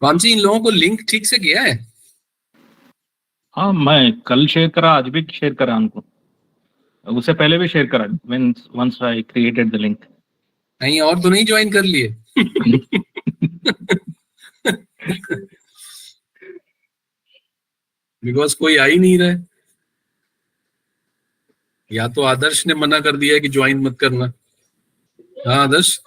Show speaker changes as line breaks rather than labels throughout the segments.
वामसी, इन लोगों को लिंक ठीक से किया है?
हाँ, मैं कल शेयर करा, आज भी शेयर करा उनको, उससे पहले भी शेयर करा once I created the link.
नहीं, और तो नहीं ज्वाइन कर लिए? बिकॉज कोई आ ही नहीं रहा है, या तो आदर्श ने मना कर दिया है कि ज्वाइन मत करना। हाँ आदर्श।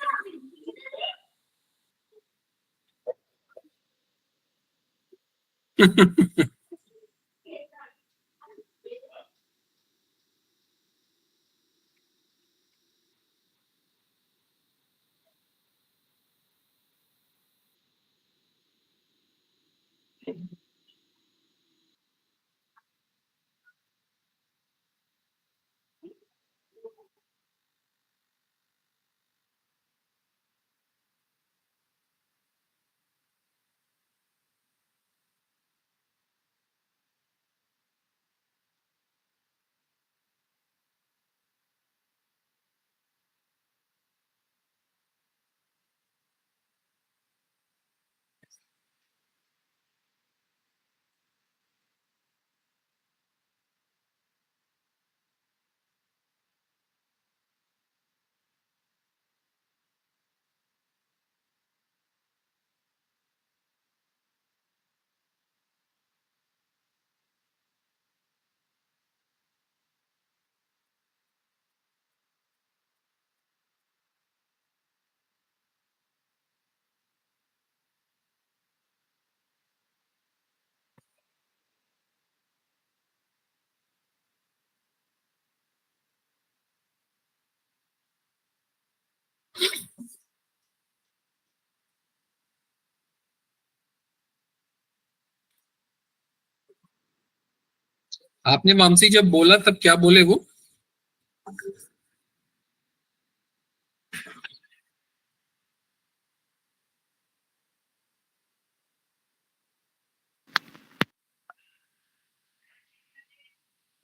आपने मामसी जब बोला तब क्या बोले वो?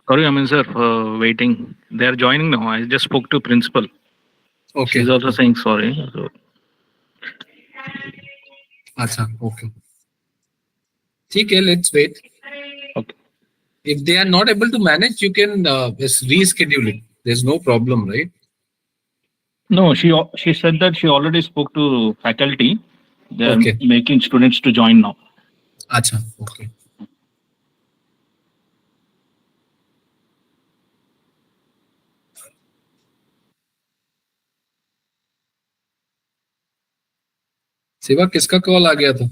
Sorry, I mean, sir, waiting. They are joining now. I just spoke to principal.
Okay.
She's also saying sorry. So.
अच्छा, okay. ठीक है, let's wait.
Okay.
If they are not able to manage, you can just reschedule it. There's no problem, right?
No, she said that she already spoke to faculty. They are
Okay.
making students to join now.
अच्छा, okay. Shiva, किसका call आ गया था?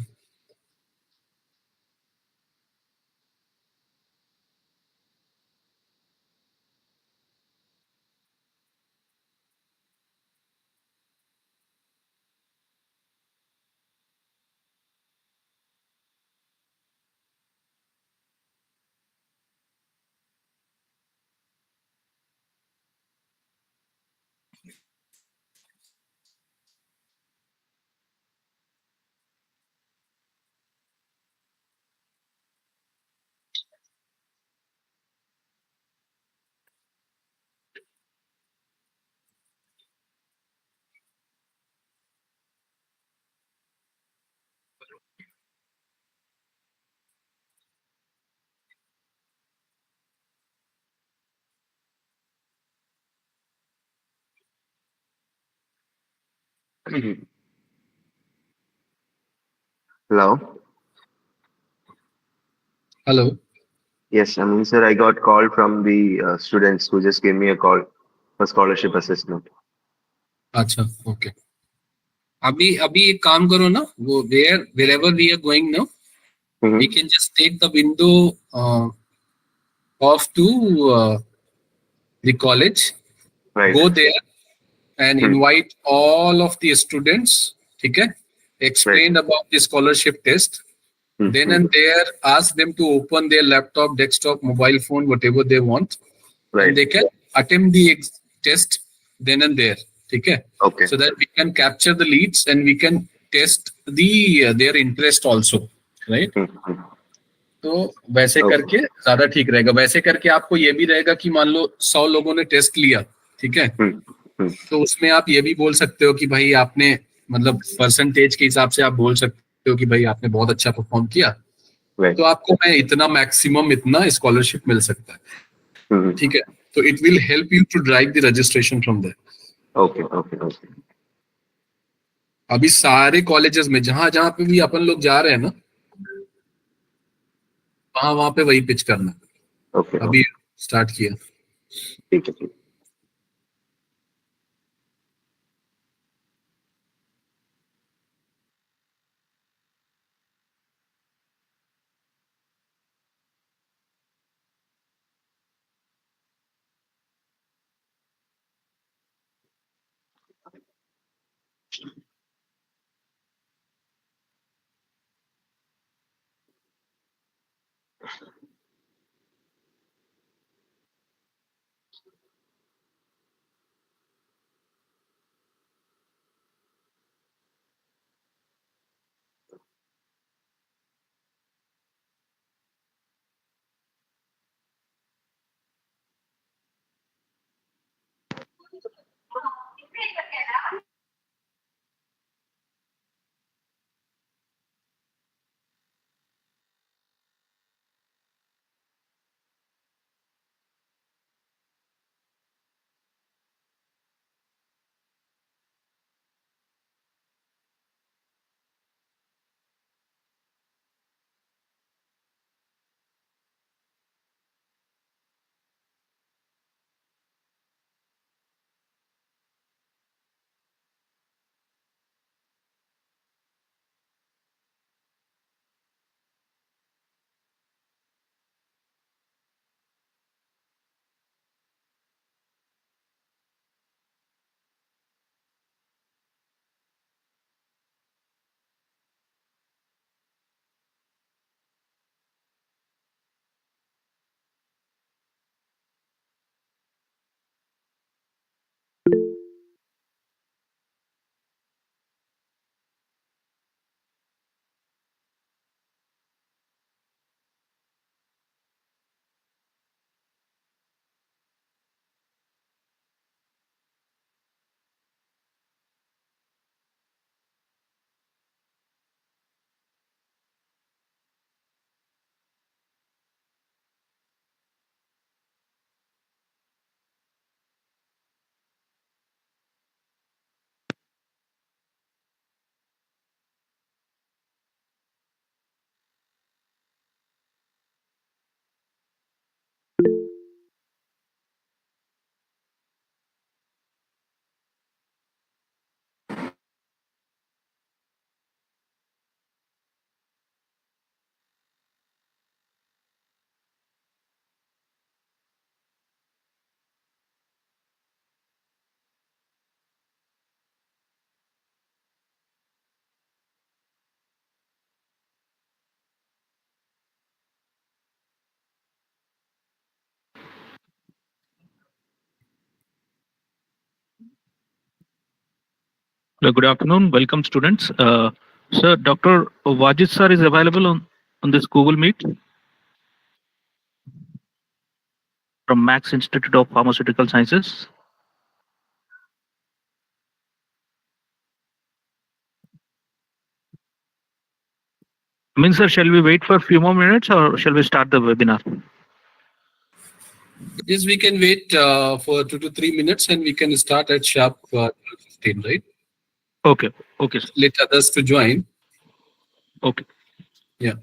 Hello.
Hello.
Yes, I mean, sir, I got call from the students who just gave me a call for scholarship assessment.
अच्छा, okay. अभी एक काम करो ना, वो wherever we are going now, we can just take the window off to the college,
Right.
go there and invite all of the students, ठीक है? Explain about the scholarship test. Then and there, ask them to open their laptop, desktop, mobile phone, whatever they want,
Right.
and they can attempt the test then and there, ठीक है?
Okay.
So that we can capture the leads and we can test their interest also, right? तो वैसे करके ज्यादा ठीक रहेगा. वैसे करके आपको ये भी रहेगा कि मान लो 100 लोगों ने टेस्ट लिया, ठीक है, तो उसमें आप ये भी बोल सकते हो कि भाई आपने मतलब परसेंटेज के हिसाब से आप बोल सकते हो कि भाई आपने बहुत अच्छा परफॉर्म किया,
Right.
तो आपको मैं इतना मैक्सिमम इतना स्कॉलरशिप मिल सकता है,
Mm-hmm.
ठीक है। तो it will help you to drive the registration from there.
Okay. Okay. Okay.
अभी सारे कॉलेजेस में जहां जहां पे भी अपन लोग जा रहे हैं ना, वहां वहां पे वही पिच करना।
Okay.
अभी
Okay.
स्टार्ट किया।
ठीक है, ठीक।
Good afternoon. Welcome, students. Sir, Dr. Wajid sir is available on this Google Meet from Max Institute of Pharmaceutical Sciences. I mean, sir, shall we wait for a few more minutes or shall we start the webinar?
Yes, we can wait for 2 to 3 minutes and we can start at sharp 15, right?
Okay. Okay, sir.
Let others to join.
Okay.
Yeah.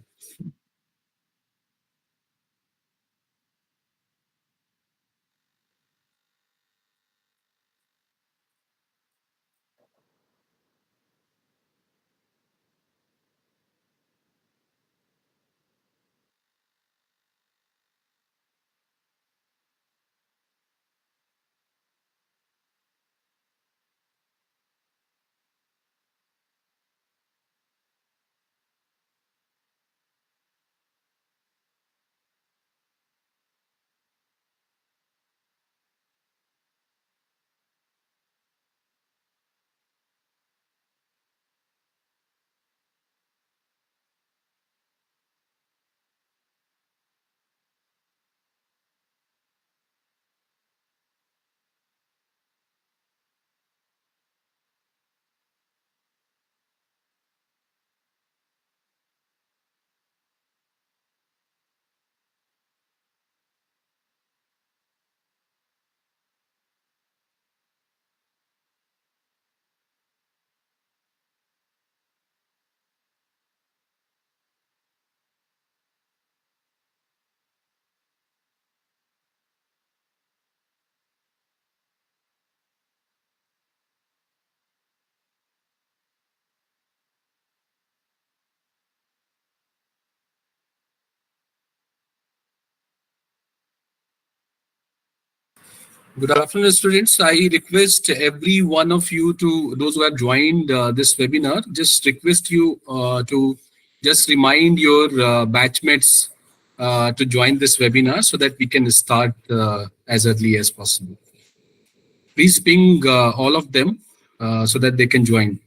Good afternoon, students. I request every one of you to, those who have joined this webinar, just request you to just remind your batchmates to join this webinar so that we can start as early as possible. Please ping all of them so that they can join.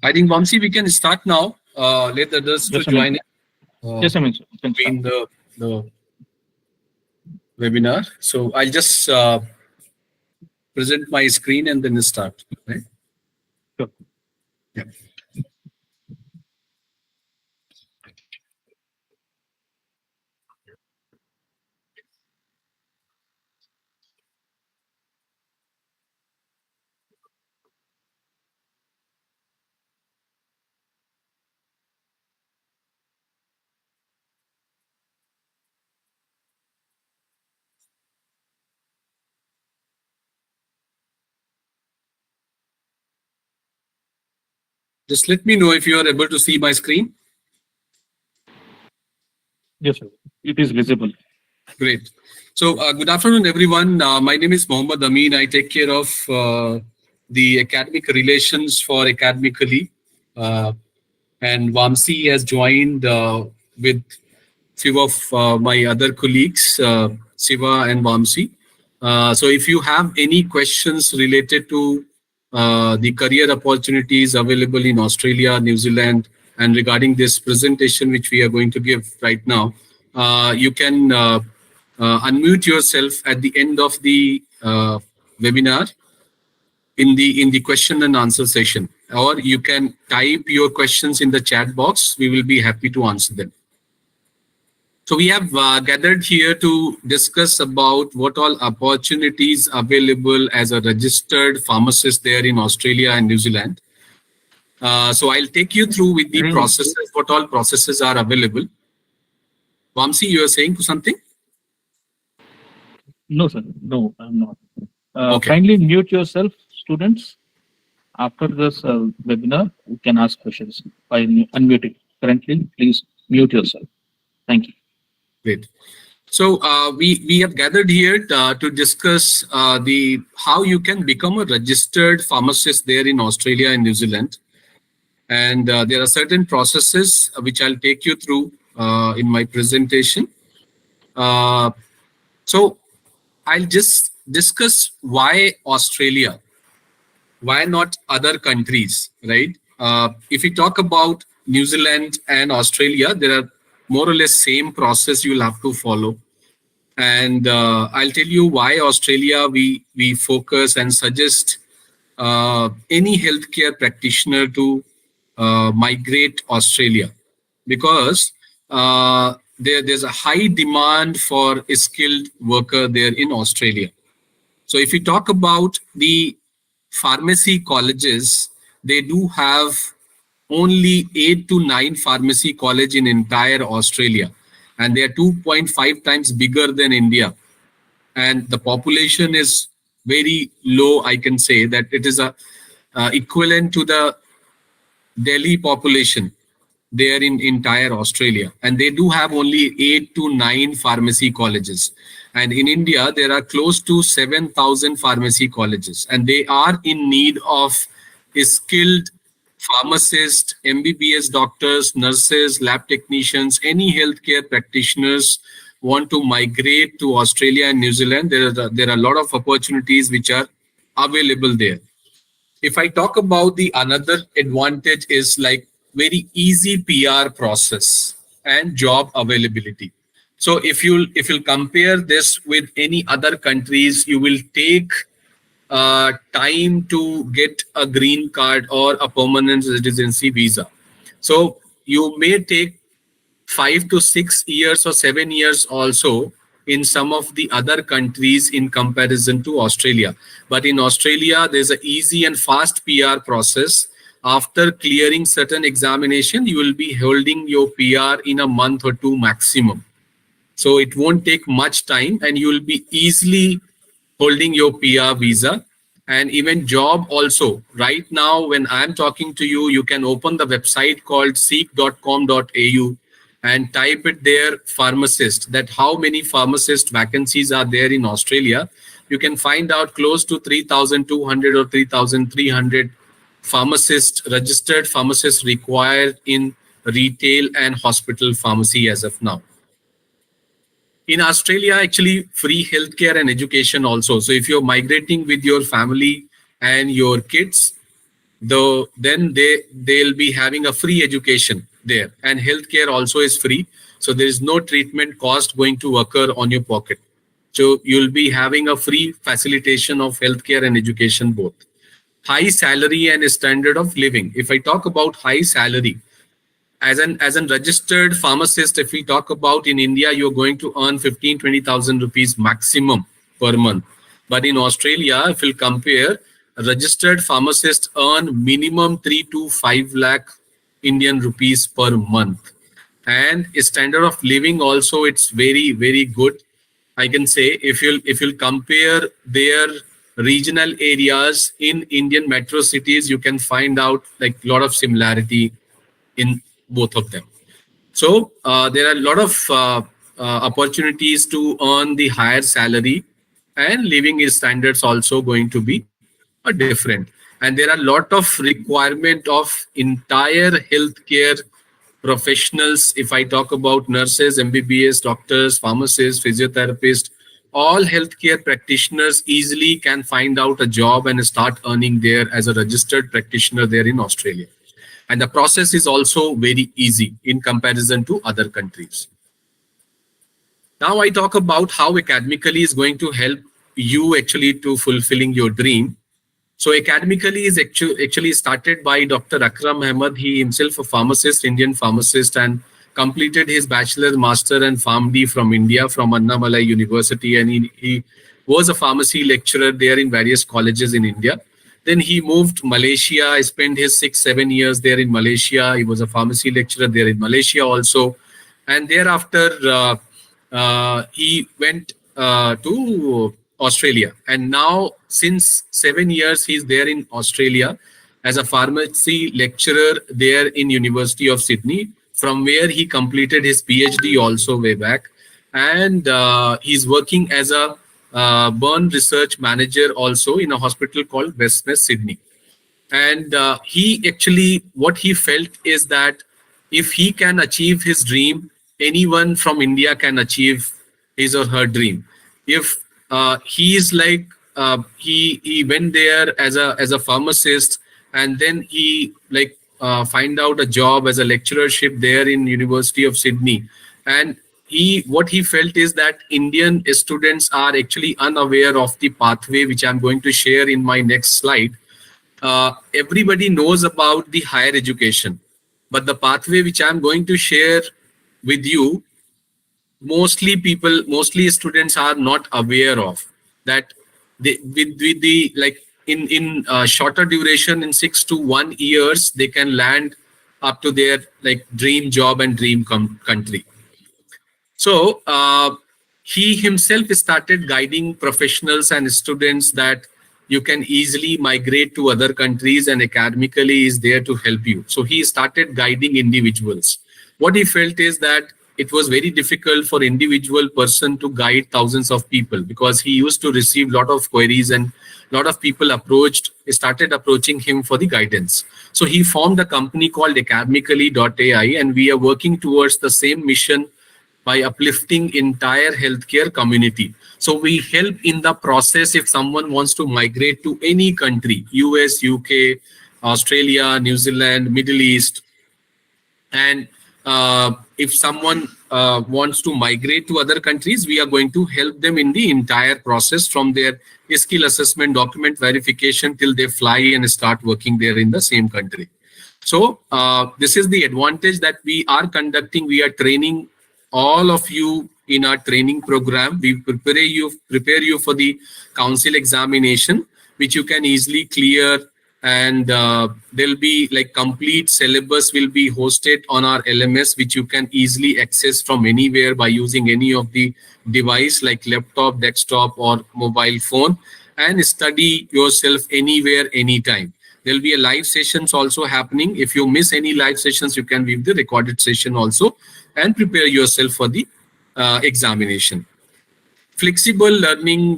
I think, Vamsi, we can start now. Let others to
Just a minute.
join in
Just a minute. You can start.
between the webinar. So I'll just present my screen and then start. Right?
Sure.
Yeah. Just let me know if you are able to see my screen.
Yes, sir. It is visible.
Great. So good afternoon, everyone. My name is Mohammad Amin. I take care of the academic relations for Academically. And Vamsi has joined with few of my other colleagues, Siva and Vamsi. So if you have any questions related to the career opportunities available in Australia, New Zealand, and regarding this presentation which we are going to give right now, you can unmute yourself at the end of the webinar in the question and answer session, or you can type your questions in the chat box. We will be happy to answer them. So we have gathered here to discuss about what all opportunities available as a registered pharmacist there in Australia and New Zealand. So I'll take you through with the processes, what all processes are available. Vamsi, you are saying something?
No, sir. No, I'm not.
Okay.
Kindly mute yourself, students. After this webinar, you can ask questions by unmuting. Currently, please mute yourself. Thank you.
Great. So we have gathered here to discuss the how you can become a registered pharmacist there in Australia and New Zealand. And there are certain processes which I'll take you through in my presentation. So I'll just discuss why Australia, why not other countries, right? If we talk about New Zealand and Australia, there are more or less same process you'll have to follow. And I'll tell you why Australia we focus and suggest any healthcare practitioner to migrate Australia, because there's a high demand for a skilled worker there in Australia. So if we talk about the pharmacy colleges, they do have only 8 to 9 pharmacy college in entire Australia, and they are 2.5 times bigger than India, and the population is very low. I can say that it is a equivalent to the Delhi population there in entire Australia, and they do have only 8 to 9 pharmacy colleges. And in India, there are close to 7,000 pharmacy colleges, and they are in need of a skilled pharmacists, MBBS doctors, nurses, lab technicians, any healthcare practitioners want to migrate to Australia and New Zealand, there are a lot of opportunities which are available there. If I talk about the another advantage is like very easy PR process and job availability. So if you'll compare this with any other countries, you will take time to get a green card or a permanent residency visa. So you may take 5 to 6 years or 7 years also in some of the other countries in comparison to Australia. But in Australia, there's an easy and fast PR process. After clearing certain examination, you will be holding your PR in a month or two maximum. So it won't take much time and you will be easily holding your PR visa. And even job also. Right now, when I'm talking to you, you can open the website called seek.com.au and type it there, pharmacist, that how many pharmacist vacancies are there in Australia. You can find out close to 3,200 or 3,300 pharmacists, registered pharmacists required in retail and hospital pharmacy as of now. In Australia, actually free healthcare and education also. So if you're migrating with your family and your kids, then they'll be having a free education there, and healthcare also is free. So there is no treatment cost going to occur on your pocket. So you'll be having a free facilitation of healthcare and education both. High salary and standard of living. If I talk about high salary, as an registered pharmacist, if we talk about in India, you're going to earn 15,000-20,000 rupees maximum per month. But in Australia, if we compare, registered pharmacists earn minimum 3 to 5 lakh Indian rupees per month. And standard of living also, it's very, very good. I can say if you'll compare their regional areas in Indian metro cities, you can find out like a lot of similarity in both of them. So there are a lot of opportunities to earn the higher salary, and living standards also going to be different. And there are a lot of requirement of entire healthcare professionals. If I talk about nurses, MBBS, doctors, pharmacists, physiotherapists, all healthcare practitioners easily can find out a job and start earning there as a registered practitioner there in Australia. And the process is also very easy in comparison to other countries. Now I talk about how academically is going to help you actually to fulfilling your dream. So academically is actually started by Dr. Akram Ahmad. He himself a pharmacist, Indian pharmacist, and completed his bachelor, master, and PharmD from India, from Annamalai University, and he was a pharmacy lecturer there in various colleges in India. Then he moved to Malaysia. I spent his 6-7 years there in Malaysia. He was a pharmacy lecturer there in Malaysia also, and thereafter he went to Australia, and now since 7 years he's there in Australia as a pharmacy lecturer there in University of Sydney, from where he completed his PhD also way back, and he's working as a burn research manager also in a hospital called Westmead Sydney. And he actually, what he felt is that if he can achieve his dream, anyone from India can achieve his or her dream. If he is like he went there as a pharmacist, and then he like find out a job as a lecturership there in University of Sydney, and what he felt is that Indian students are actually unaware of the pathway, which I'm going to share in my next slide. Everybody knows about the higher education, but the pathway which I'm going to share with you, mostly students are not aware of that. With the like in shorter duration, in 6 to 1 years, they can land up to their like dream job and dream country. So he himself started guiding professionals and students that you can easily migrate to other countries, and academically is there to help you. So he started guiding individuals. What he felt is that it was very difficult for individual person to guide thousands of people, because he used to receive lot of queries, and lot of people started approaching him for the guidance. So he formed a company called academically.ai, and we are working towards the same mission by uplifting entire healthcare community. So we help in the process if someone wants to migrate to any country, US, UK, Australia, New Zealand, Middle East, and if someone wants to migrate to other countries, we are going to help them in the entire process from their skill assessment, document verification till they fly and start working there in the same country. So this is the advantage that we are conducting. We are training all of you in our training program. We prepare you for the council examination, which you can easily clear, and there'll be like complete syllabus will be hosted on our LMS, which you can easily access from anywhere by using any of the device like laptop, desktop, or mobile phone, and study yourself anywhere, anytime. There'll be a live sessions also happening. If you miss any live sessions, you can view the recorded session also and prepare yourself for the examination. Flexible learning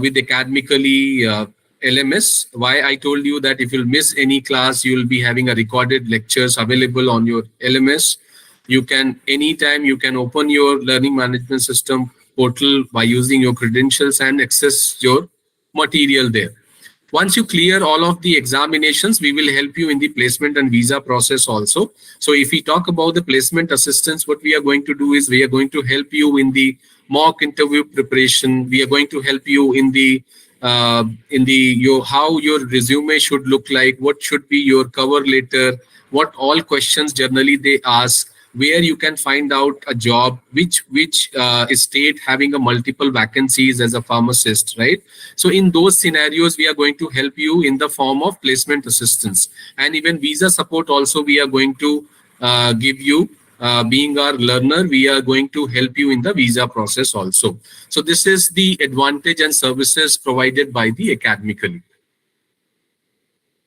with academically LMS. Why I told you that if you'll miss any class, you will be having a recorded lectures available on your LMS. You can anytime you can open your learning management system portal by using your credentials and access your material there. Once you clear all of the examinations, we will help you in the placement and visa process also. So if we talk about the placement assistance, what we are going to do is we are going to help you in the mock interview preparation. We are going to help you in the how your resume should look like, what should be your cover letter, what all questions generally they ask, where you can find out a job, which state having a multiple vacancies as a pharmacist, right? So in those scenarios, we are going to help you in the form of placement assistance, and even visa support also we are going to give you. Being our learner, we are going to help you in the visa process also. So this is the advantage and services provided by the academically.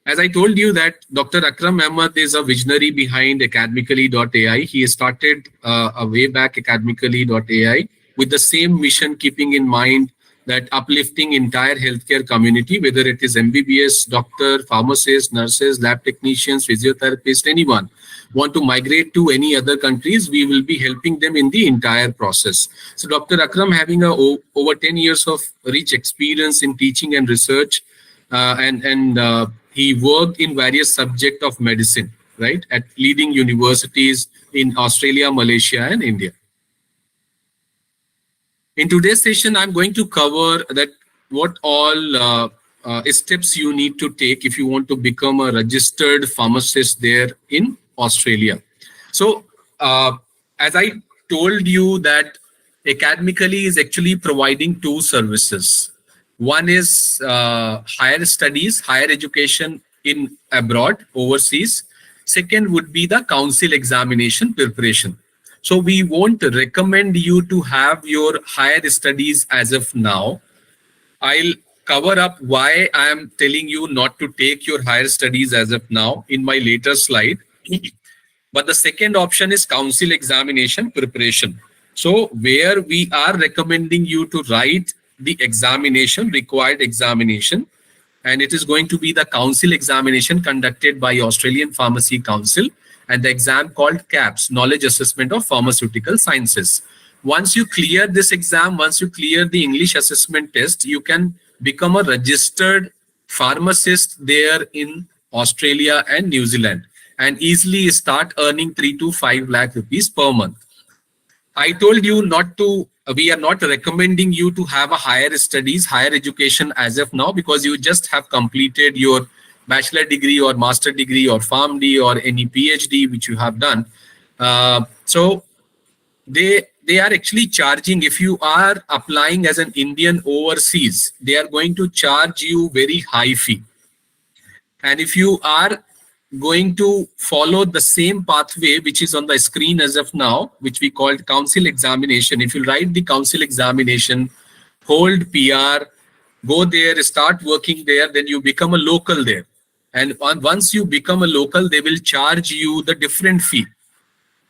As I told you that Dr. Akram Ahmad is a visionary behind academically.ai. He started a way back academically.ai with the same mission, keeping in mind that uplifting entire healthcare community, whether it is MBBS, doctor, pharmacists, nurses, lab technicians, physiotherapists, anyone want to migrate to any other countries, we will be helping them in the entire process. So Dr. Akram having over 10 years of rich experience in teaching and research, and he worked in various subjects of medicine, right, at leading universities in Australia, Malaysia, and India. In today's session, I'm going to cover that what all steps you need to take if you want to become a registered pharmacist there in Australia. So, as I told you that academically is actually providing two services. One is higher studies, higher education in abroad, overseas. Second would be the council examination preparation. So we won't recommend you to have your higher studies as of now. I'll cover up why I am telling you not to take your higher studies as of now in my later slide. But the second option is council examination preparation. So where we are recommending you to write the examination, required examination, and it is going to be the council examination conducted by Australian Pharmacy Council, and the exam called KAPS, Knowledge Assessment of Pharmaceutical Sciences. Once you clear this exam, once you clear the English assessment test, you can become a registered pharmacist there in Australia and New Zealand and easily start earning 3 to 5 lakh rupees per month. I told you not to, we are not recommending you to have a higher studies, higher education as of now, because you just have completed your bachelor degree or master degree or pharmd or any PhD which you have done. So they are actually charging, if you are applying as an Indian overseas, they are going to charge you very high fee. And if you are going to follow the same pathway which is on the screen as of now, which we called council examination, if you write the council examination, hold PR, go there, start working there, then you become a local there. And once you become a local, they will charge you the different fee.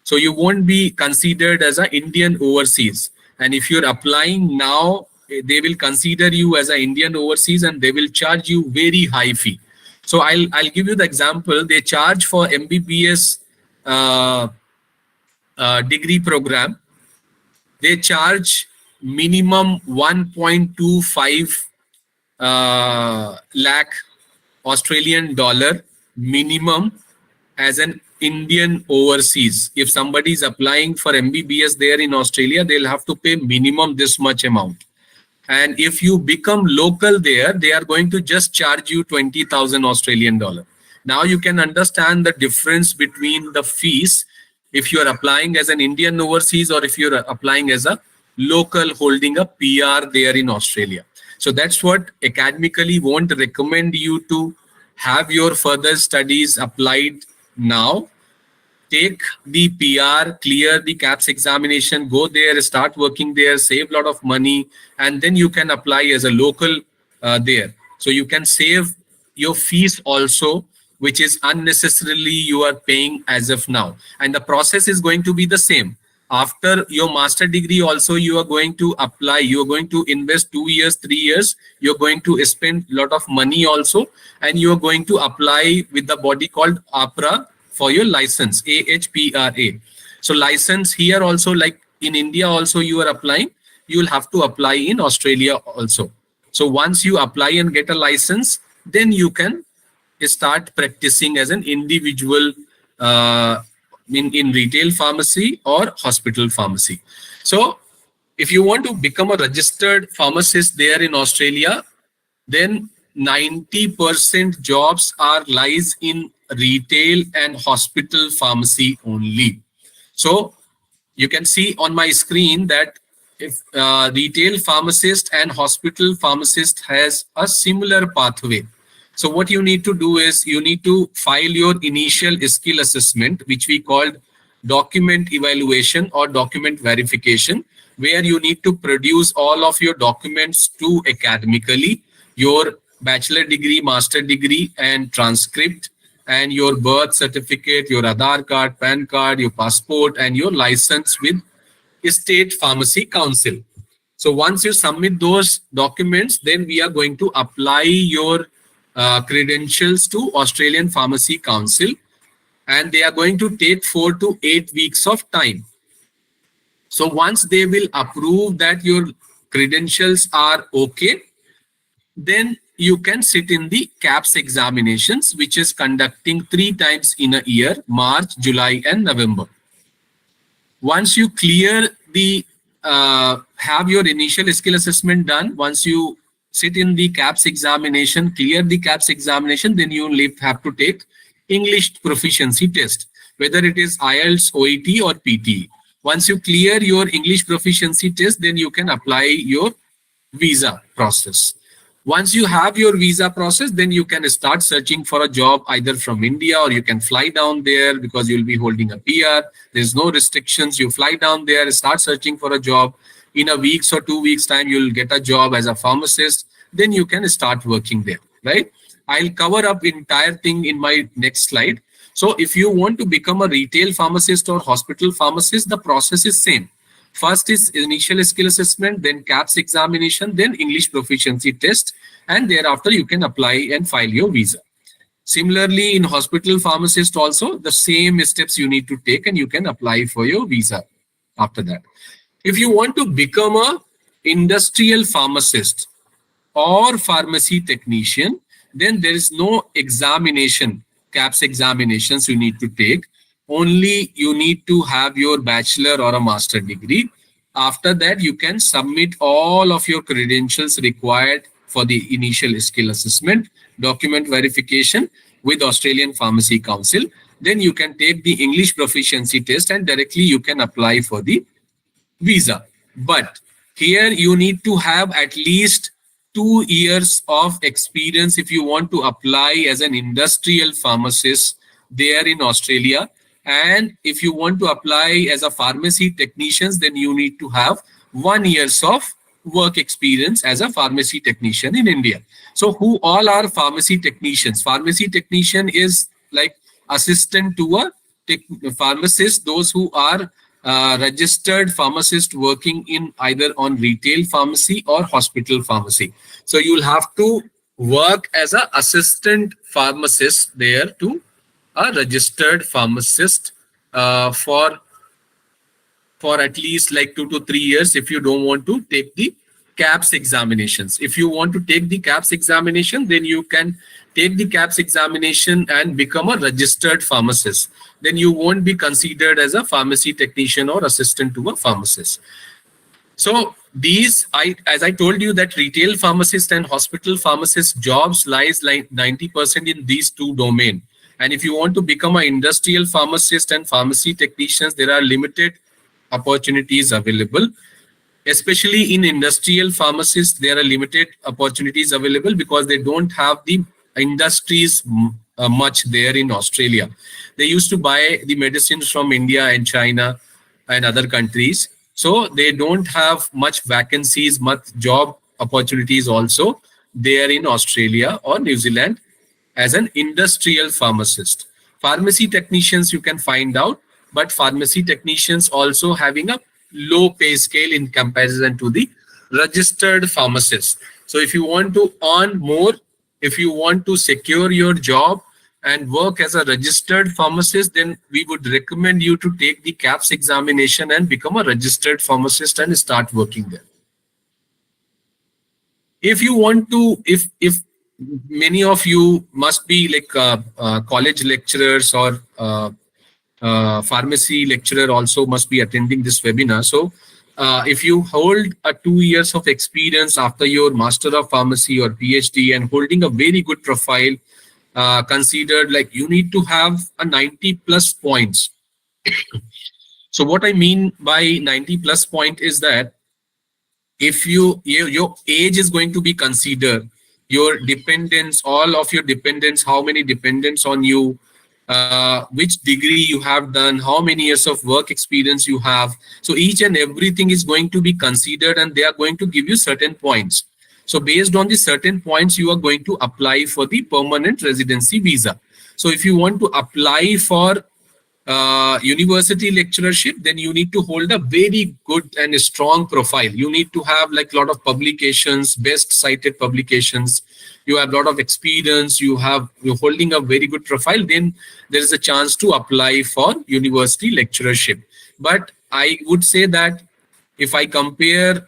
So you won't be considered as an Indian overseas. And if you're applying now, they will consider you as an Indian overseas and they will charge you very high fee. So I'll give you the example. They charge for MBBS degree program They charge minimum 1.25 lakh Australian dollar minimum as an Indian overseas. If somebody is applying for MBBS there in Australia, they'll have to pay minimum this much amount. And if you become local there, they are going to just charge you 20,000 Australian dollar. Now you can understand the difference between the fees if you are applying as an Indian overseas or if you're applying as a local holding a PR there in Australia. So that's what academically won't recommend you to have your further studies applied now. Take the PR, clear the KAPS examination, go there, start working there, save a lot of money, and then you can apply as a local there. So you can save your fees also, which is unnecessarily you are paying as of now. And the process is going to be the same. After your master degree also, you are going to apply, you are going to invest 2 years, 3 years, you're going to spend a lot of money also, and you are going to apply with the body called APRA for your license, AHPRA. So license here also, like in India also you are applying, you will have to apply in Australia also. So once you apply and get a license, then you can start practicing as an individual in retail pharmacy or hospital pharmacy. So if you want to become a registered pharmacist there in Australia, then 90% jobs are lies in retail and hospital pharmacy only. So you can see on my screen that if retail pharmacist and hospital pharmacist has a similar pathway. So what you need to do is you need to file your initial skill assessment, which we called document evaluation or document verification, where you need to produce all of your documents to academically, your bachelor degree, master degree, and transcript, and your birth certificate, your Aadhaar card, PAN card, your passport, and your license with State Pharmacy Council. So once you submit those documents, then we are going to apply your credentials to Australian Pharmacy Council, and they are going to take 4 to 8 weeks of time. So once they will approve that your credentials are okay, then you can sit in the KAPS examinations, which is conducting 3 times in a year, March, July, and November. Once you clear the, have your initial skill assessment done, once you sit in the KAPS examination, clear the KAPS examination, then you have to take English proficiency test, whether it is IELTS, OET, or PT. Once you clear your English proficiency test, then you can apply your visa process. Once you have your visa process, then you can start searching for a job either from India, or you can fly down there because you'll be holding a PR. There's no restrictions. You fly down there, start searching for a job. In a week's or 2 weeks time, you'll get a job as a pharmacist. Then you can start working there, right? I'll cover up entire thing in my next slide. So if you want to become a retail pharmacist or hospital pharmacist, the process is same. First is initial skill assessment, then KAPS examination, then English proficiency test, and thereafter you can apply and file your visa. Similarly, in hospital pharmacist also, the same steps you need to take and you can apply for your visa after that. If you want to become a industrial pharmacist or pharmacy technician, then there is no examination, KAPS examinations you need to take. Only you need to have your bachelor or a master degree. After that, you can submit all of your credentials required for the initial skill assessment, document verification with Australian Pharmacy Council. Then you can take the English proficiency test and directly you can apply for the visa. But here you need to have at least 2 years of experience if you want to apply as an industrial pharmacist there in Australia. And if you want to apply as a pharmacy technician, then you need to have 1 year of work experience as a pharmacy technician in India. So who all are pharmacy technicians? Pharmacy technician is like assistant to a pharmacist, those who are registered pharmacist working in either on retail pharmacy or hospital pharmacy. So you'll have to work as an assistant pharmacist there to a registered pharmacist for for at least like 2 to 3 years if you don't want to take the KAPS examinations. If you want to take the KAPS examination, then you can take the KAPS examination and become a registered pharmacist. Then you won't be considered as a pharmacy technician or assistant to a pharmacist. So these, as I told you, that retail pharmacist and hospital pharmacist jobs lies like 90% in these two domains. And if you want to become an industrial pharmacist and pharmacy technicians, there are limited opportunities available. Especially in industrial pharmacists, there are limited opportunities available because they don't have the industries much there in Australia. They used to buy the medicines from India and China and other countries. So they don't have much vacancies, much job opportunities also there in Australia or New Zealand as an industrial pharmacist. Pharmacy technicians you can find out, but pharmacy technicians also having a low pay scale in comparison to the registered pharmacist. So if you want to earn more, if you want to secure your job and work as a registered pharmacist, then we would recommend you to take the KAPS examination and become a registered pharmacist and start working there. If you want to, if many of you must be like college lecturers or pharmacy lecturer also must be attending this webinar. So if you hold a 2 years of experience after your Master of Pharmacy or PhD and holding a very good profile, considered like you need to have a 90 plus points. So what I mean by 90 plus point is that if your age is going to be considered, your dependents, all of your dependents, how many dependents on you, which degree you have done, how many years of work experience you have. So each and everything is going to be considered and they are going to give you certain points. So based on the certain points, you are going to apply for the permanent residency visa. So if you want to apply for university lecturership, then you need to hold a very good and strong profile. You need to have like a lot of publications, best cited publications. You have a lot of experience. You're holding a very good profile. Then there is a chance to apply for university lecturership. But I would say that if I compare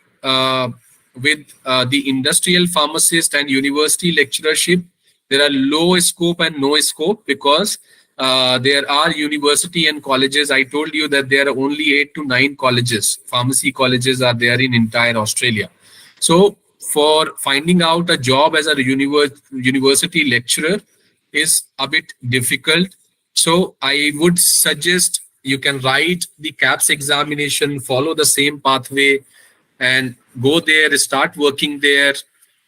with the industrial pharmacist and university lecturership, there are low scope and no scope because there are university and colleges. I told you that there are only 8 to 9 colleges, pharmacy colleges are there in entire Australia. So for finding out a job as a university lecturer is a bit difficult. So I would suggest you can write the KAPS examination, follow the same pathway and go there, start working there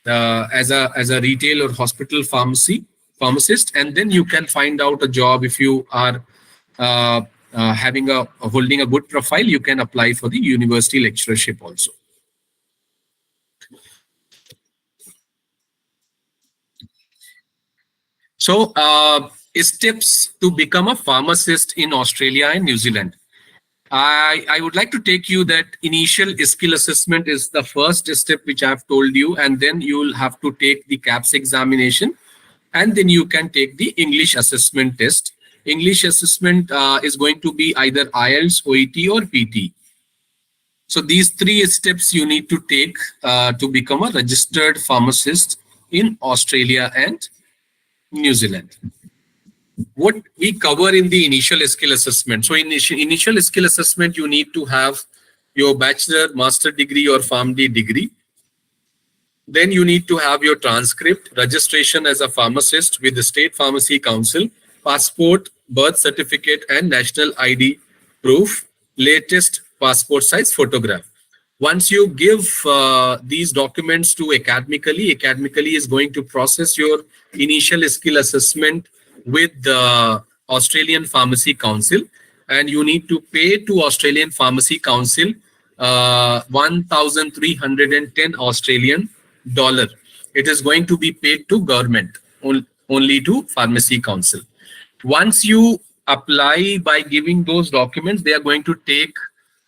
as a retail or hospital pharmacist, and then you can find out a job. If you are holding a good profile, you can apply for the university lecturership also. So steps to become a pharmacist in Australia and New Zealand. I would like to take you that initial skill assessment is the first step which I have told you, and then you will have to take the KAPS examination, and then you can take the English assessment test. English assessment is going to be either IELTS, OET or PT. So these 3 steps you need to take to become a registered pharmacist in Australia and New Zealand. What we cover in the initial skill assessment. So in initial skill assessment, you need to have your bachelor, master degree or PharmD degree. Then you need to have your transcript, registration as a pharmacist with the State Pharmacy Council, passport, birth certificate and national ID proof, latest passport size photograph. Once you give these documents to academically is going to process your initial skill assessment with the Australian Pharmacy Council, and you need to pay to Australian Pharmacy Council 1,310 Australian dollar. It is going to be paid to government, only to Pharmacy Council. Once you apply by giving those documents, they are going to take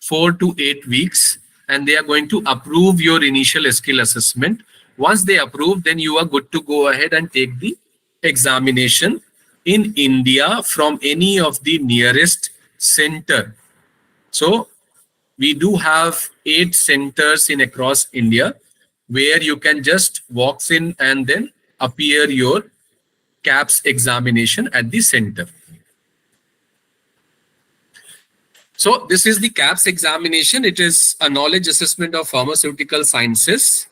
4 to 8 weeks and they are going to approve your initial skill assessment. Once they approve, then you are good to go ahead and take the examination in India from any of the nearest center. So we do have 8 centers in across India where you can just walk in and then appear your KAPS examination at the center. So this is the KAPS examination. It is a knowledge assessment of pharmaceutical sciences.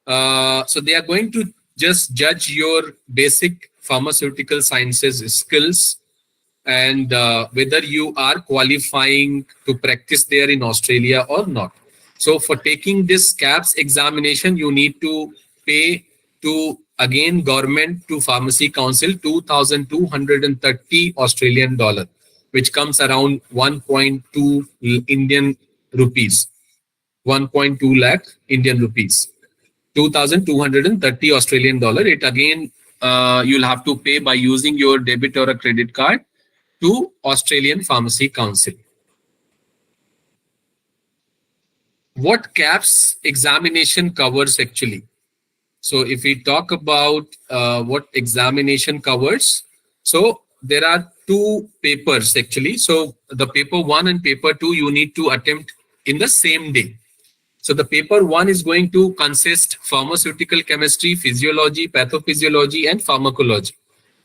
So they are going to just judge your basic pharmaceutical sciences skills and whether you are qualifying to practice there in Australia or not. So for taking this KAPS examination, you need to pay to, again, government, to Pharmacy Council, 2,230 Australian dollar, which comes around 1.2 Indian rupees, 1.2 lakh Indian rupees, 2,230 Australian dollar. It again, you'll have to pay by using your debit or a credit card to Australian Pharmacy Council. What KAPS examination covers actually? So if we talk about what examination covers, so there are 2 papers actually. So the paper 1 and paper 2 you need to attempt in the same day. So the paper 1 is going to consist pharmaceutical chemistry, physiology, pathophysiology, and pharmacology.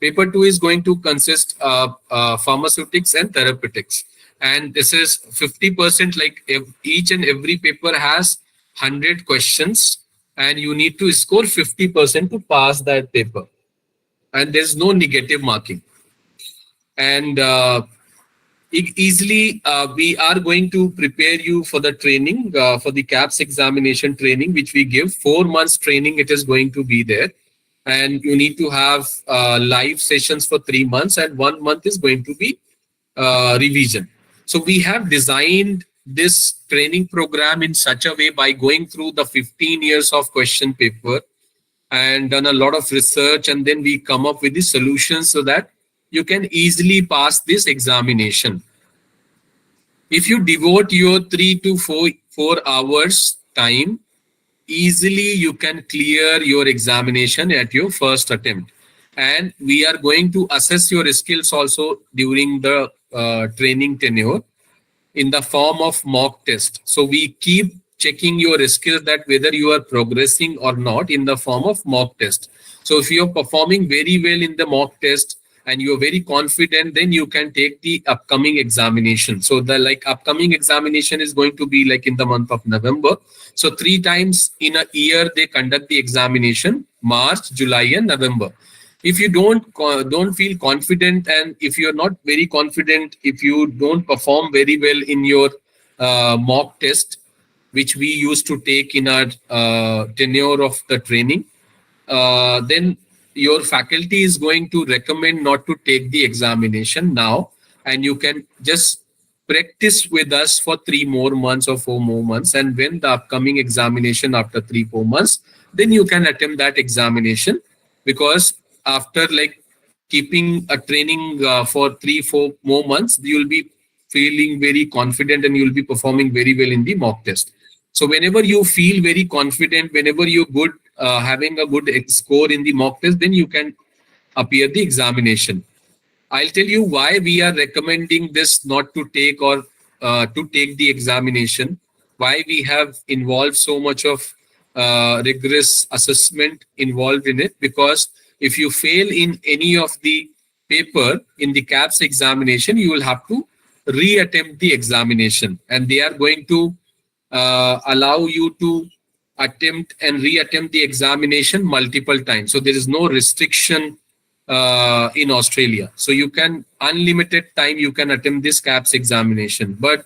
Paper 2 is going to consist pharmaceutics and therapeutics. And this is 50%, like each and every paper has 100 questions and you need to score 50% to pass that paper. And there's no negative marking. And easily we are going to prepare you for the training, for the KAPS examination training, which we give 4 months training. It is going to be there. And you need to have live sessions for 3 months, and 1 month is going to be revision. So we have designed this training program in such a way by going through the 15 years of question paper and done a lot of research, and then we come up with the solutions so that you can easily pass this examination. If you devote your 3 to 4 hours time, easily you can clear your examination at your first attempt. And we are going to assess your skills also during the training tenure in the form of mock test. So we keep checking your skills, that whether you are progressing or not, in the form of mock test. So if you are performing very well in the mock test and you are very confident, then you can take the upcoming examination. So the upcoming examination is going to be like in the month of November. So 3 times in a year they conduct the examination: March, July, and November. If you don't feel confident, and if you're not very confident, if you don't perform very well in your mock test, which we used to take in our tenure of the training, then your faculty is going to recommend not to take the examination now, and you can just practice with us for 3 more months or 4 more months, and when the upcoming examination after 3-4 months, then you can attempt that examination. Because after keeping a training for 3-4 more months, you'll be feeling very confident and you'll be performing very well in the mock test. So whenever you feel very confident, whenever you're good, having a good score in the mock test, then you can appear the examination. I'll tell you why we are recommending this not to take, or to take the examination, why we have involved so much of rigorous assessment involved in it. Because if you fail in any of the paper in the KAPS examination, you will have to reattempt the examination, and they are going to allow you to attempt and reattempt the examination multiple times. So there is no restriction in Australia. So you can, unlimited time you can attempt this KAPS examination. But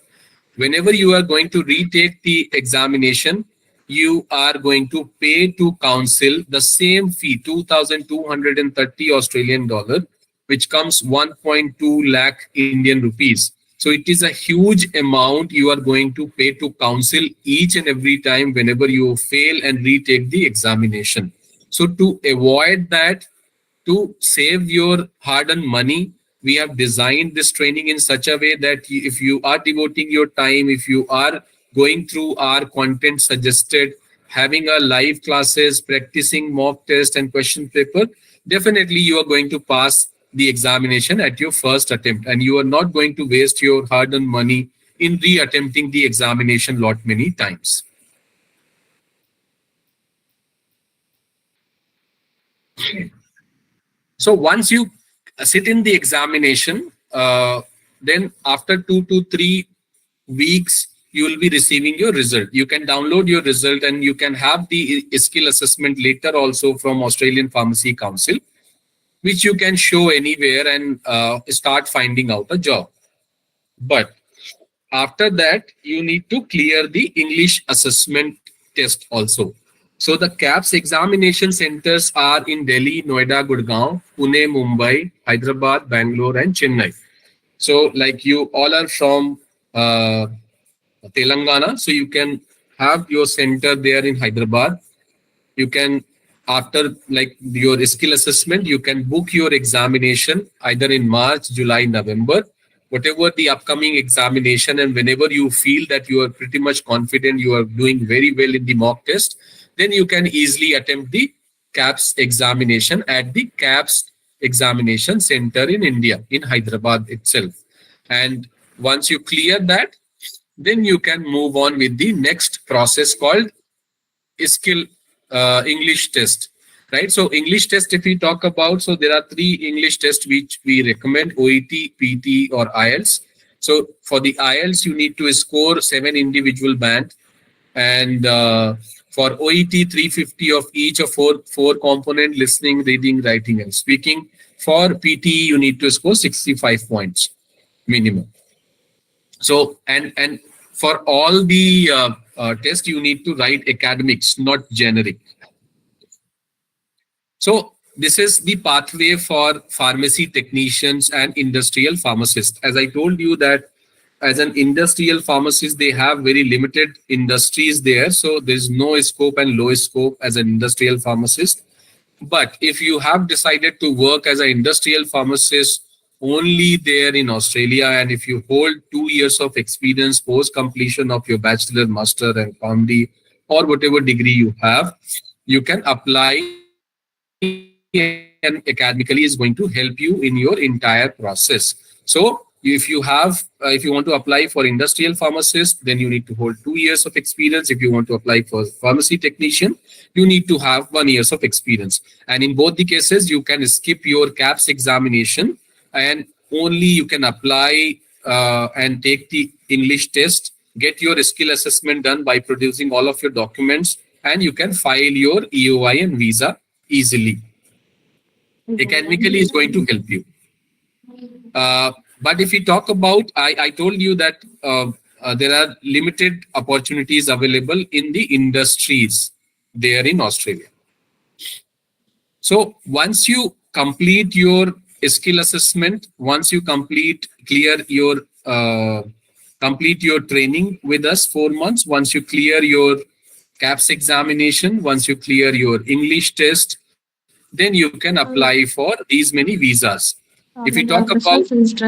whenever you are going to retake the examination, you are going to pay to council the same fee, 2,230 Australian dollar, which comes 1.2 lakh Indian rupees. So it is a huge amount you are going to pay to council each and every time whenever you fail and retake the examination. So to avoid that, to save your hard-earned money, we have designed this training in such a way that if you are devoting your time, if you are going through our content suggested, having a live classes, practicing mock test and question paper, definitely you are going to pass the examination at your first attempt, and you are not going to waste your hard-earned money in re-attempting the examination lot many times. So once you sit in the examination, then after 2 to 3 weeks, you will be receiving your result. You can download your result and you can have the skill assessment later also from Australian Pharmacy Council, which you can show anywhere and start finding out a job. But after that, you need to clear the English assessment test also. So the KAPS examination centers are in Delhi, Noida, Gurgaon, Pune, Mumbai, Hyderabad, Bangalore, and Chennai. So like you all are from Telangana, so you can have your center there in Hyderabad. You can, after like your skill assessment, you can book your examination either in March, July, November, whatever the upcoming examination, and whenever you feel that you are pretty much confident, you are doing very well in the mock test, then you can easily attempt the KAPS examination at the KAPS examination center in India, in Hyderabad itself. And once you clear that, then you can move on with the next process called skill English test, right? So English test, if we talk about, so there are 3 English tests which we recommend: OET, PT, or IELTS. So for the IELTS, you need to score 7 individual band, and for OET, 350 of each of four component: listening, reading, writing, and speaking. For PT, you need to score 65 points minimum. So and for all the tests, you need to write academics, not generic. So this is the pathway for pharmacy technicians and industrial pharmacists. As I told you that as an industrial pharmacist, they have very limited industries there. So there's no scope and low scope as an industrial pharmacist. But if you have decided to work as an industrial pharmacist only there in Australia, and if you hold 2 years of experience post completion of your bachelor, master, and PharmD, or whatever degree you have, you can apply, and academically is going to help you in your entire process. So if you have, if you want to apply for industrial pharmacist, then you need to hold 2 years of experience. If you want to apply for pharmacy technician, you need to have 1 year of experience. And in both the cases, you can skip your KAPS examination, and only you can apply and take the English test, get your skill assessment done by producing all of your documents, and you can file your EOI and visa easily. Academically is going to help you. But if we talk about, I told you that there are limited opportunities available in the industries there in Australia. So once you complete your skill assessment, once you clear your complete your training with us 4 months, once you clear your KAPS examination, once you clear your English test, then you can apply for these many visas. If we talk about, mute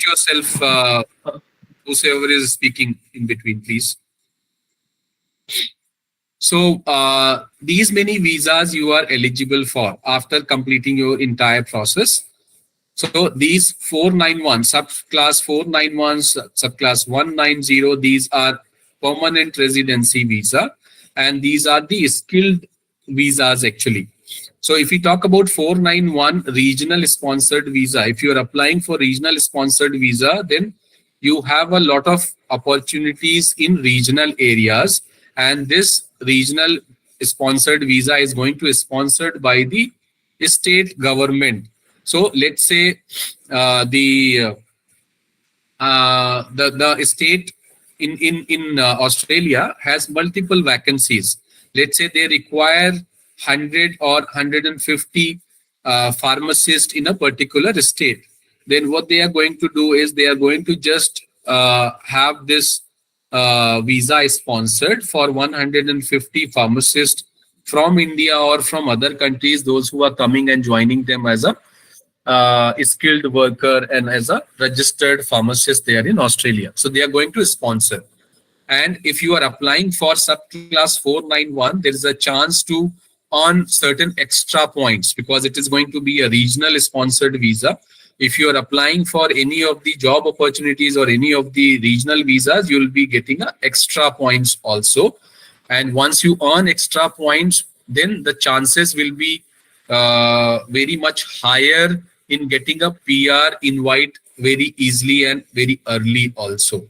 yourself, whoever is speaking in between, please. So these many visas you are eligible for after completing your entire process. So these 491, subclass 491, subclass 190, these are permanent residency visa, and these are the skilled visas actually. So if we talk about 491 regional sponsored visa, if you are applying for regional sponsored visa, then you have a lot of opportunities in regional areas, and this regional sponsored visa is going to be sponsored by the state government. So let's say the state in Australia has multiple vacancies. Let's say they require 100 or 150 pharmacists in a particular state. Then what they are going to do is they are going to just have this visa sponsored for 150 pharmacists from India or from other countries, those who are coming and joining them as a skilled worker and as a registered pharmacist there in Australia. So they are going to sponsor. And if you are applying for subclass 491, there is a chance to earn certain extra points because it is going to be a regional sponsored visa. If you are applying for any of the job opportunities or any of the regional visas, you will be getting extra points also. And once you earn extra points, then the chances will be very much higher in getting a PR invite very easily and very early also.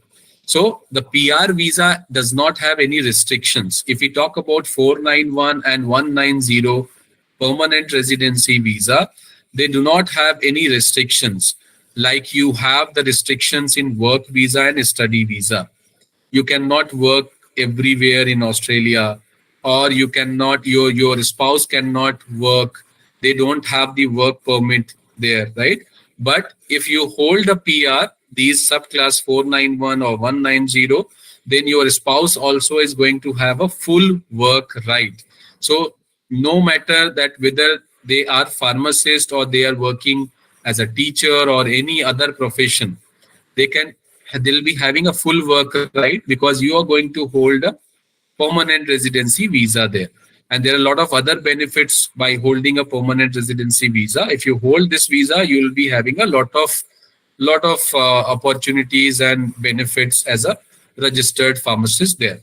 So the PR visa does not have any restrictions. If we talk about 491 and 190 permanent residency visa, they do not have any restrictions like you have the restrictions in work visa and study visa. You cannot work everywhere in Australia, or you cannot, your spouse cannot work. They don't have the work permit there, right? But if you hold a PR, these subclass 491 or 190, then your spouse also is going to have a full work right. So no matter that whether they are pharmacist or they are working as a teacher or any other profession, they can, they'll be having a full work right because you are going to hold a permanent residency visa there. And there are a lot of other benefits by holding a permanent residency visa. If you hold this visa, you will be having a lot of opportunities and benefits as a registered pharmacist there.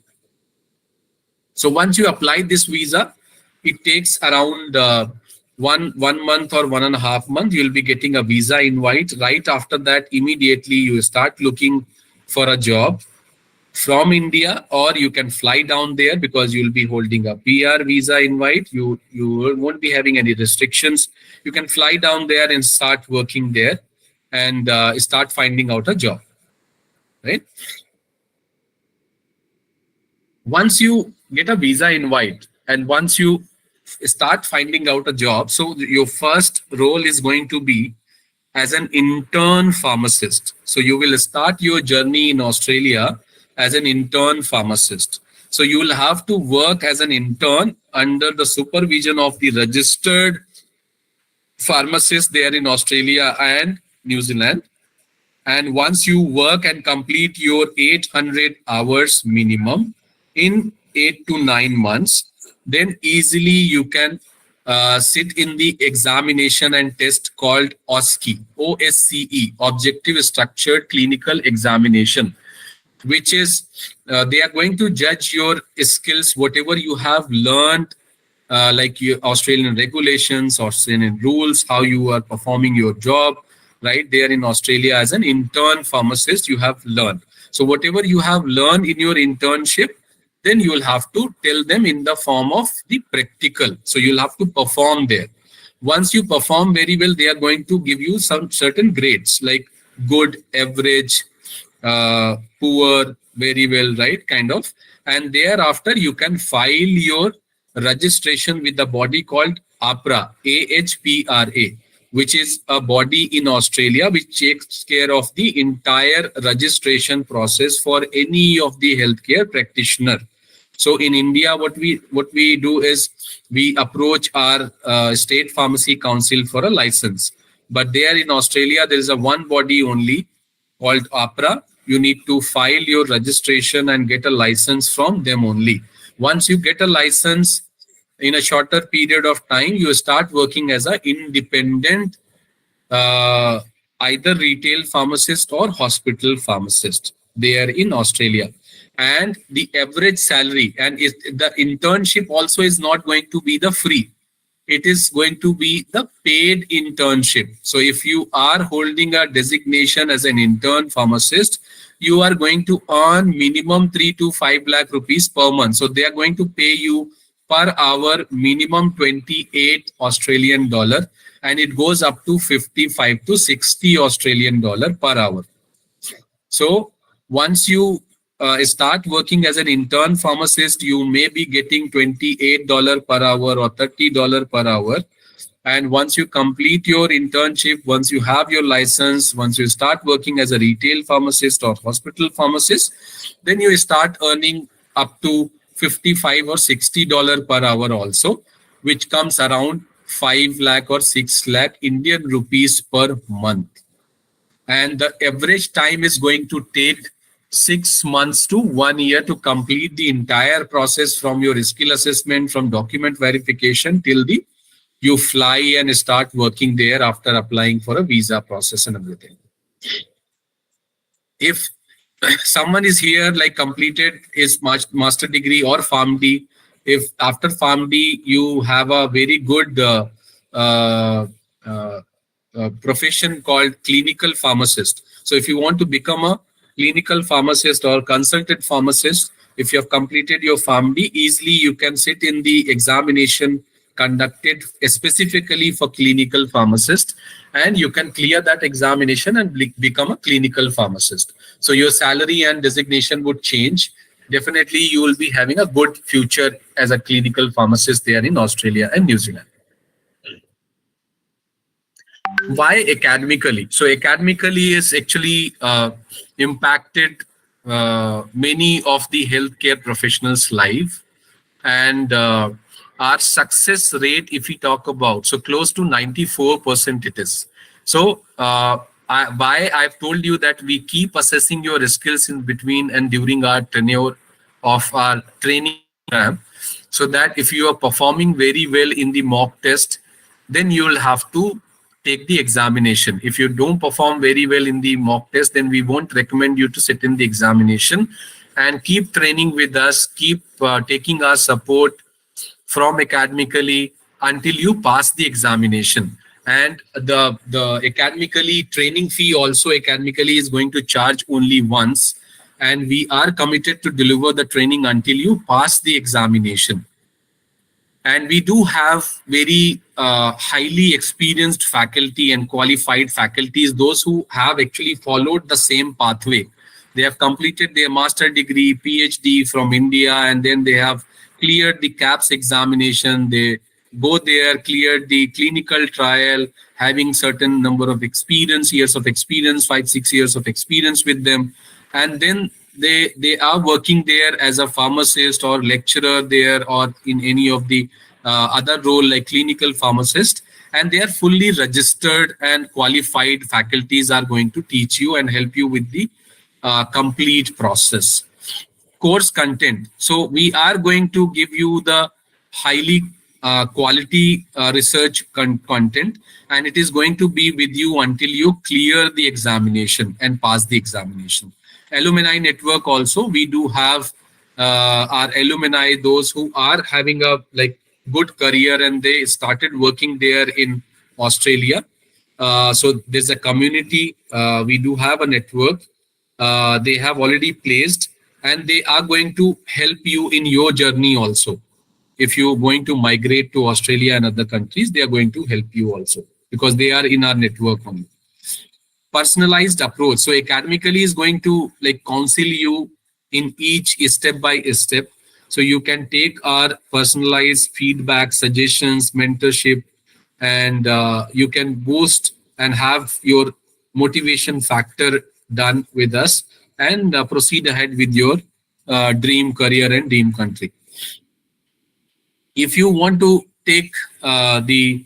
So once you apply this visa, it takes around one month or 1.5 months. You'll be getting a visa invite. Right after that, immediately you start looking for a job from India, or you can fly down there because you'll be holding a PR visa invite. You won't be having any restrictions. You can fly down there and start working there and start finding out a job, right? Once you get a visa invite and once you start finding out a job, so your first role is going to be as an intern pharmacist. So you will start your journey in Australia as an intern pharmacist. So you will have to work as an intern under the supervision of the registered pharmacist there in Australia and New Zealand. And once you work and complete your 800 hours minimum in 8 to 9 months, then easily you can sit in the examination and test called OSCE, OSCE, Objective Structured Clinical Examination, which is they are going to judge your skills, whatever you have learned, like your Australian regulations, Australian rules, how you are performing your job, right there in Australia as an intern pharmacist, you have learned. So whatever you have learned in your internship, then you will have to tell them in the form of the practical. So you'll have to perform there. Once you perform very well, they are going to give you some certain grades like good, average, poor, very well, right, kind of. And thereafter you can file your registration with the body called APRA, AHPRA, which is a body in Australia which takes care of the entire registration process for any of the healthcare practitioner. So in India, what we do is we approach our state pharmacy council for a license. But there in Australia, there is a one body only called APRA. You need to file your registration and get a license from them only. Once you get a license, in a shorter period of time, you start working as an independent either retail pharmacist or hospital pharmacist there in Australia. And the average salary and the internship also is not going to be the free. It is going to be the paid internship. So if you are holding a designation as an intern pharmacist, you are going to earn minimum 3 to 5 lakh rupees per month. So they are going to pay you per hour minimum 28 Australian dollar, and it goes up to 55 to 60 Australian dollar per hour. So once you start working as an intern pharmacist, you may be getting $28 per hour or $30 per hour. And once you complete your internship, once you have your license, once you start working as a retail pharmacist or hospital pharmacist, then you start earning up to $55 or $60 per hour also, which comes around 5 lakh or 6 lakh Indian rupees per month. And the average time is going to take 6 months to 1 year to complete the entire process from your skill assessment, from document verification till the you fly and start working there after applying for a visa process and everything. If someone is here like completed his master degree or pharmd, if after pharmd you have a very good uh, uh, profession called clinical pharmacist. So if you want to become a clinical pharmacist or consultant pharmacist, if you have completed your pharmd, easily you can sit in the examination conducted specifically for clinical pharmacist, and you can clear that examination and become a clinical pharmacist. So your salary and designation would change. Definitely you will be having a good future as a clinical pharmacist there in Australia and New Zealand. Why academically? So academically is actually impacted many of the healthcare professionals' life, and our success rate, if we talk about, so close to 94% it is. So why I've told you that we keep assessing your skills in between and during our tenure of our training program, so that if you are performing very well in the mock test, then you will have to take the examination. If you don't perform very well in the mock test, then we won't recommend you to sit in the examination. And keep training with us, keep taking our support from academically until you pass the examination. And the academically training fee also academically is going to charge only once, and we are committed to deliver the training until you pass the examination. And we do have very highly experienced faculty and qualified faculties, those who have actually followed the same pathway. They have completed their master degree, PhD from India, and then they have cleared the KAPS examination. They go there, cleared the clinical trial, having certain number of years of experience, 5-6 years of experience with them. And then they are working there as a pharmacist or lecturer there, or in any of the other role like clinical pharmacist, and they are fully registered and qualified faculties are going to teach you and help you with the complete process. Course content. So we are going to give you the highly quality research content, and it is going to be with you until you clear the examination and pass the examination. Alumni network also, we do have our alumni, those who are having a like good career and they started working there in Australia. So there's a community, we do have a network, they have already placed, and they are going to help you in your journey also. If you're going to migrate to Australia and other countries, they are going to help you also because they are in our network only. Personalized approach. So academically is going to like counsel you in each step by step. So you can take our personalized feedback, suggestions, mentorship, and you can boost and have your motivation factor done with us, and proceed ahead with your dream career and dream country. If you want to take the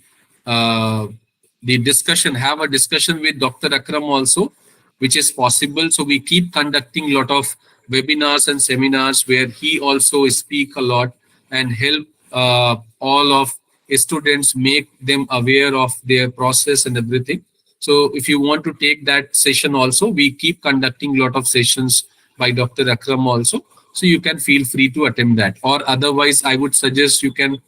discussion, have a discussion with Dr. Akram also, which is possible. So we keep conducting a lot of webinars and seminars where he also speak a lot and help all of students, make them aware of their process and everything. So if you want to take that session also, we keep conducting a lot of sessions by Dr. Akram also. So you can feel free to attend that. Or otherwise, I would suggest you can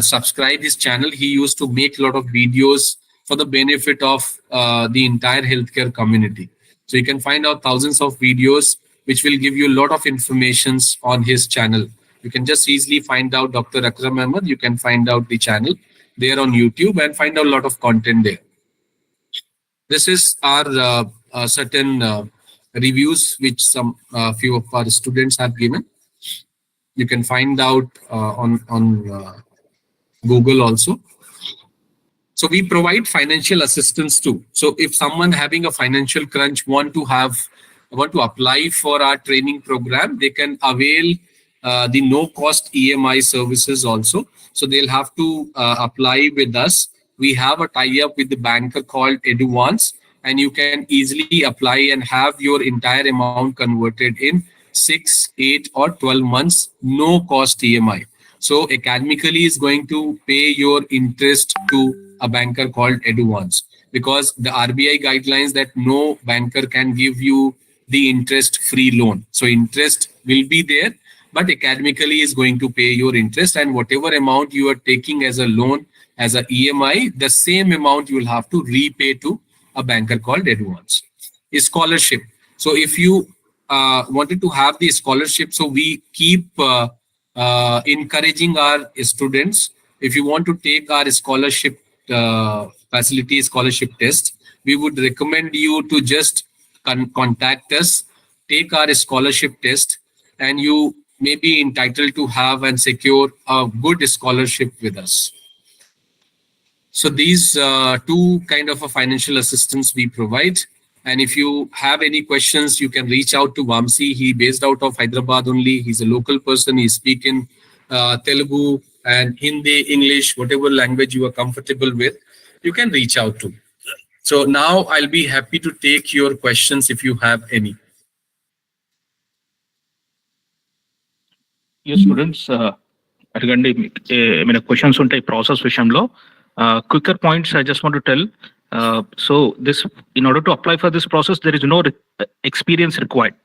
subscribe his channel. He used to make a lot of videos for the benefit of the entire healthcare community. So you can find out thousands of videos which will give you a lot of informations on his channel. You can just easily find out Dr. Akram Ahmad. You can find out the channel there on YouTube and find out a lot of content there. This is our certain reviews which some few of our students have given. You can find out on Google also. So we provide financial assistance too. So if someone having a financial crunch want to apply for our training program, they can avail the no-cost EMI services also. So they'll have to apply with us. We have a tie-up with the banker called Eduvance, and you can easily apply and have your entire amount converted in 6, 8, or 12 months, no-cost EMI. So academically is going to pay your interest to a banker called Eduvance, because the RBI guidelines that no banker can give you the interest free loan. So interest will be there, but academically is going to pay your interest, and whatever amount you are taking as a loan, as a EMI, the same amount you will have to repay to a banker called Eduvance. Scholarship. So if you wanted to have the scholarship, so we keep encouraging our students. If you want to take our scholarship facility, scholarship test, we would recommend you to just contact us, take our scholarship test, and you may be entitled to have and secure a good scholarship with us. So these two kind of a financial assistance we provide. And if you have any questions, you can reach out to Vamsi. He based out of Hyderabad only. He's a local person. He speak in Telugu and Hindi, English, whatever language you are comfortable with, you can reach out to. So now I'll be happy to take your questions if you have any.
Yes, students, అడగండి. ఏమైనా questions ఉంటాయి process విషయంలో. Quicker points I just want to tell. So this, in order to apply for this process, there is no experience required.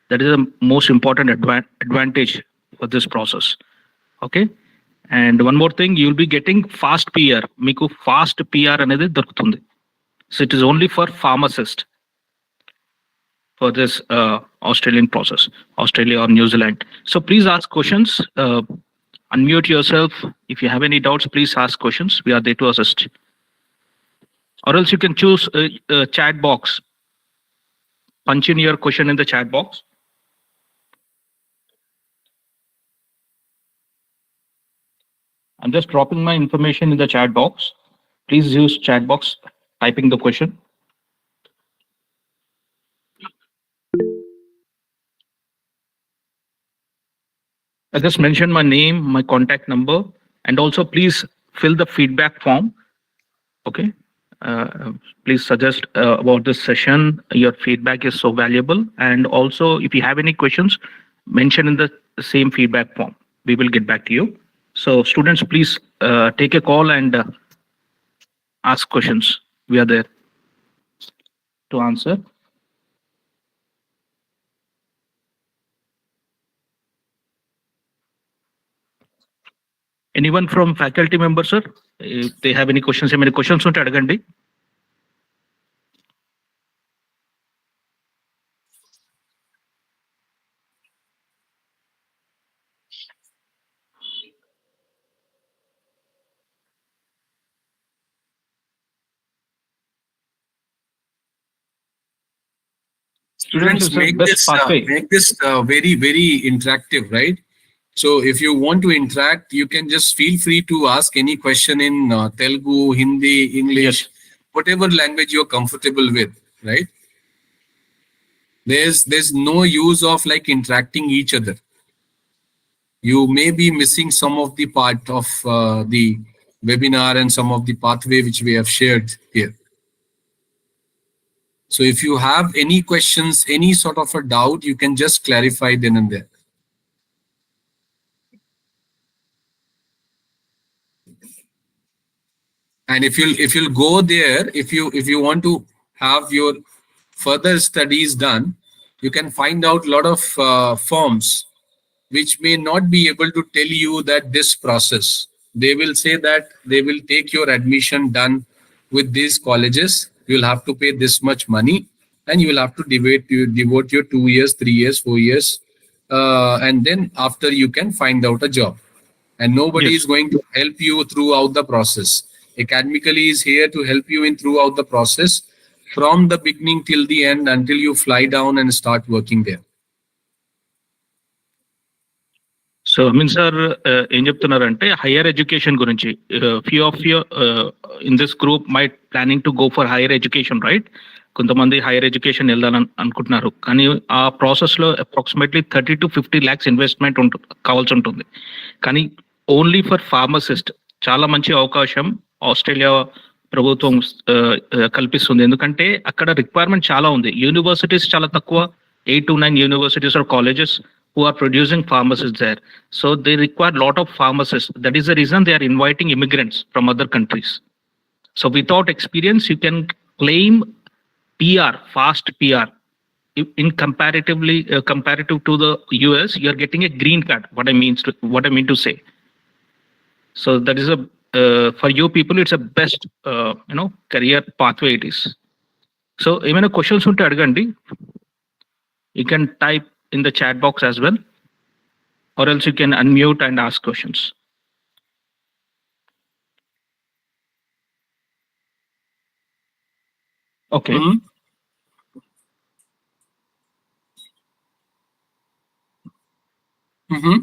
That is the most important advantage for this process. Okay. And one more thing, you will be getting fast PR. Meeku fast PR anedi dorukutundi. So it is only for pharmacist for this Australian process, Australia or New Zealand. So please ask questions. Unmute yourself. If you have any doubts, please ask questions. We are there to assist. Or else you can choose a chat box. Punch in your question in the chat box. I'm just dropping my information in the chat box. Please use chat box, typing the question. I just mentioned my name, my contact number, and also please fill the feedback form. Okay. Please suggest about this session. Your feedback is so valuable. And also, if you have any questions, mention in the same feedback form. We will get back to you. So students, please take a call and ask questions. We are there to answer. Anyone from faculty members, sir? If they have any questions, unte adagandi.
Students, make this very, very interactive, right? So if you want to interact, you can just feel free to ask any question in Telugu, Hindi, English, whatever language you're comfortable with, right? There's no use of like interacting each other. You may be missing some of the part of the webinar and some of the pathway which we have shared here. So if you have any questions, any sort of a doubt, you can just clarify then and there. And if you'll go there, if you want to have your further studies done, you can find out a lot of forms which may not be able to tell you that this process. They will say that they will take your admission done with these colleges. You'll have to pay this much money, and you will have to devote your 2 years, 3 years, 4 years, and then after you can find out a job. And nobody is going to help you throughout the process. Academically is here to help you in throughout the process from the beginning till the end until you fly down and start working there.
So Amin sir, ఏం చెప్తున్నారంటే higher education గురించి few of you in this group might planning to go for higher education, right? కొంతమంది higher education వెళ్ళాలని అనుకుంటున్నారు, కానీ ఆ ప్రాసెస్లో approximately 30 to 50 lakhs investment కావాల్సి ఉంటుంది. కానీ ఓన్లీ ఫర్ ఫార్మసిస్ట్ చాలా మంచి అవకాశం ఆస్ట్రేలియా ప్రభుత్వం కల్పిస్తుంది. ఎందుకంటే అక్కడ రిక్వైర్మెంట్ చాలా ఉంది. యూనివర్సిటీస్ చాలా తక్కువ, 8 to 9 universities or colleges who are producing pharmacists there. So they require a lot of pharmacists. That is the reason they are inviting immigrants from other countries. So without experience, you can claim PR, fast PR. In comparative to the US, you are getting a green card. What I mean to say. So that is for you people, it's a best career pathway it is. So even a questions unte adagandi. You can type in the chat box as well, or else you can unmute and ask questions. Okay.
Mm-hmm. Mm-hmm.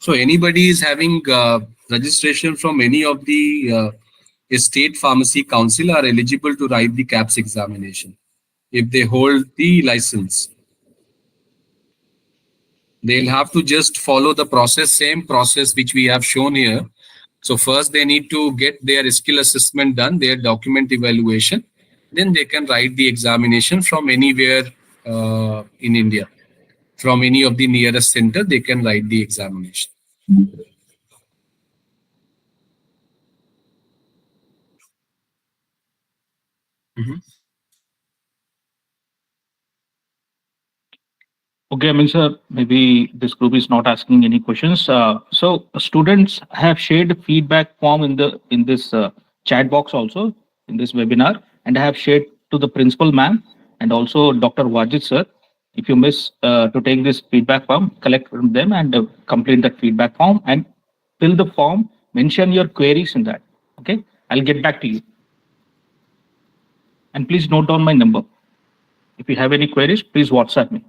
So anybody is having registration from any of the state pharmacy council are eligible to write the KAPS examination if they hold the license. They'll have to just follow the process, same process which we have shown here. So first they need to get their skill assessment done, their document evaluation. Then they can write the examination from anywhere in India. From any of the nearest center, they can write the examination. Mm-hmm.
Okay, I mean, sir, maybe this group is not asking any questions. So students have shared feedback form in this chat box also in this webinar, and I have shared to the principal ma'am and also Dr. Wajid sir. If you miss to take this feedback form, collect from them and complete that feedback form and fill the form. Mention your queries in that. Okay, I'll get back to you. And please note down my number. If you have any queries, please WhatsApp me.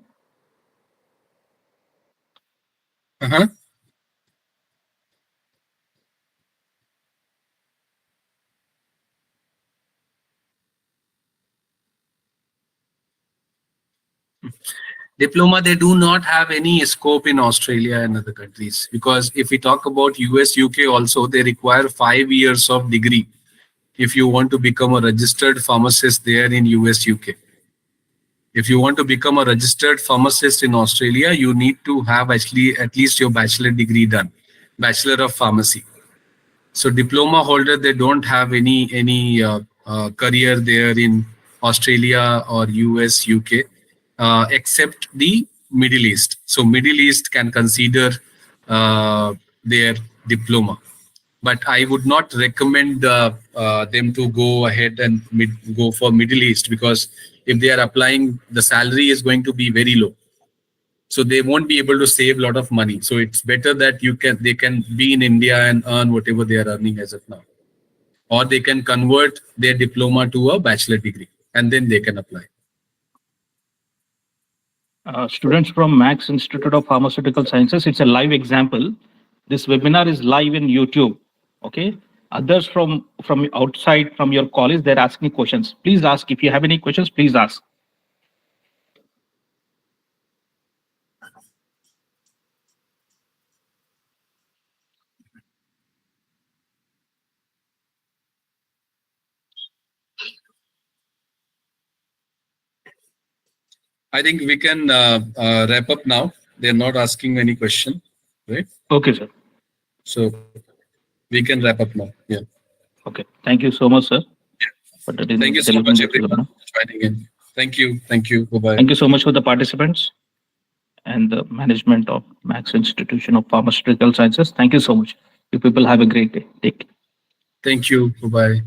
Uh-huh. Diploma, they do not have any scope in Australia and other countries, because if we talk about US, UK also, they require 5 years of degree if you want to become a registered pharmacist there in US, UK. If you want to become a registered pharmacist in Australia, you need to have actually at least your bachelor degree done, Bachelor of Pharmacy. So diploma holder, they don't have any career there in Australia or US, UK, except the Middle East. So Middle East can consider their diploma. But I would not recommend them to go ahead and go for Middle East, because if they are applying, the salary is going to be very low. So they won't be able to save a lot of money. So it's better that they can be in India and earn whatever they are earning as of now. Or they can convert their diploma to a bachelor degree and then they can apply.
Students from Max Institute of Pharmaceutical Sciences, it's a live example. This webinar is live in YouTube. Okay. Others from outside, from your college, they're asking questions. Please ask. If you have any questions, please ask.
I think we can wrap up now. They're not asking any question, right?
Okay, sir.
So we can wrap up now. Yeah.
Okay. Thank you so much, sir.
Yeah. Thank you so much, everyone, for joining in. Thank you. Thank you. Bye-bye.
Thank you so much for the participants and the management of Max Institution of Pharmaceutical Sciences. Thank you so much. You people have a great day. Take care.
Thank you. Bye-bye.